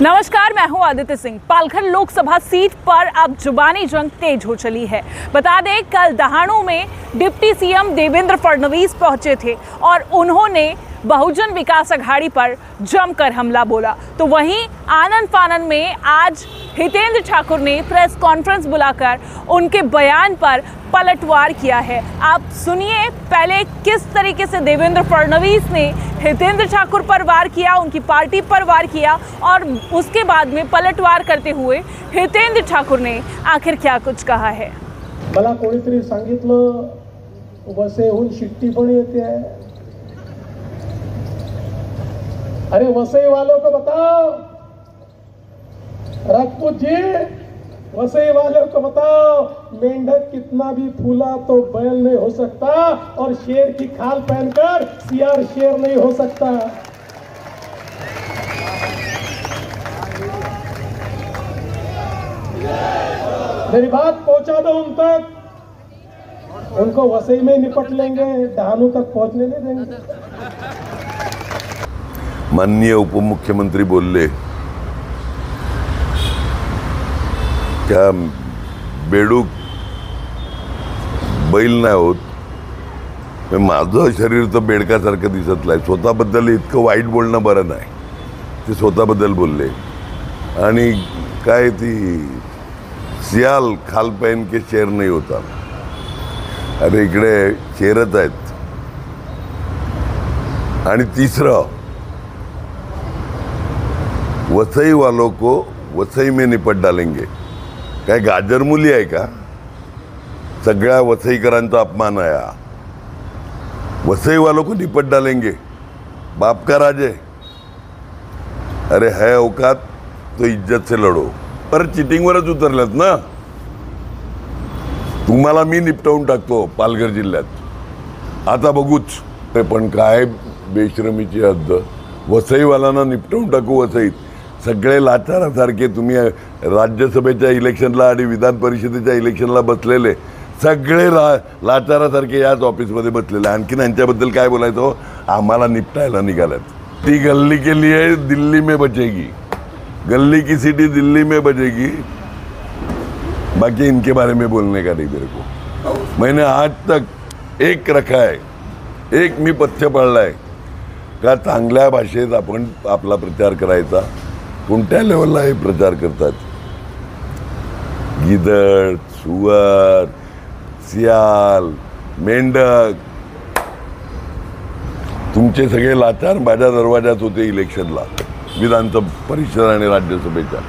नमस्कार, मैं हूं आदित्य सिंह। पालघर लोकसभा सीट पर अब जुबानी जंग तेज हो चली है। बता दें, कल दहाड़ू में डिप्टी सीएम देवेंद्र फडणवीस पहुंचे थे और उन्होंने बहुजन विकास अघाड़ी पर जमकर हमला बोला। तो वहीं आनन फानन में आज हितेंद्र ठाकुर ने प्रेस कॉन्फ्रेंस बुलाकर उनके बयान पर पलटवार किया है। आप सुनिए पहले किस तरीके से देवेंद्र फडणवीस ने हितेंद्र ठाकुर पर वार किया, उनकी पार्टी पर वार किया, और उसके बाद में पलटवार करते हुए हितेंद्र ठाकुर ने आखिर क्या कुछ कहा है। मला कोणीतरी सांगितलं वसईहून शिट्टी पण येते आहे। अरे वसई वालों को बताओ, राजपूत जी, वसई वालों को बताओ, मेंढक कितना भी फूला तो बैल नहीं हो सकता, और शेर की खाल पहनकर सियार शेर नहीं हो सकता। मेरी बात पहुंचा दो उन तक, उनको वसई में निपट लेंगे, डहाणू तक पहुंचने नहीं देंगे। माननीय उपमुख्यमंत्री बोलले, क्या बेडूक बैल नाही होत, माझं शरीर तर बेडकासारखं दिसत नाही। स्वतःबद्दल इतकं वाईट बोलणं बरं नाही। ते स्वतःबद्दल बोलले आणि काय ती सियाल खाल पहन के शेर नहीं होता। अरे इकडे शेरच आहेत। आणि तीसरं, वसई वालों को वसई में निपट डालेंगे। काय गाजर मुली आहे का? सगळ्या वसईकरांचा अपमान आहे। वसई वालों को निपट डालेंगे, बाप का राज है। अरे है औकात तो इज्जत से लढो। पर चिटिंगवरच उतरल्यात ना। तुम्हाला मी निपटवून टाकतो पालघर जिल्ह्यात, आता बघूच। पण काय बेशरमीची हद्द। वसईवाल्यांना निपटवून टाकू वसईत। सगळे लाचारासारखे तुम्ही राज्यसभेच्या इलेक्शनला आणि विधान परिषदेच्या इलेक्शनला बसलेले सगळे लाचारासारखे याच ऑफिसमध्ये बसलेले। आणखीन यांच्याबद्दल काय बोलायचं? आम्हाला निपटायला निघाल्यात। ती गल्ली के लिए दिल्ली में बचेगी, गली की सिटी दिल्ली में बजेगी, बाकी इनके बारे में बोलने का नहीं मेरे को। मैंने आज तक एक रखा है, एक मी पथ्य पाळला आहे का चांगल्या भाषेत आपण आपला प्रचार करायचा। कोणत्या लेवलला हे प्रचार करतात? गिदड, सुअर, सियाल, मेंढक, तुमचे सगळे लाचार माझ्या दरवाजात होते इलेक्शनला, विधान परिषद आणि राज्यसभेच्या।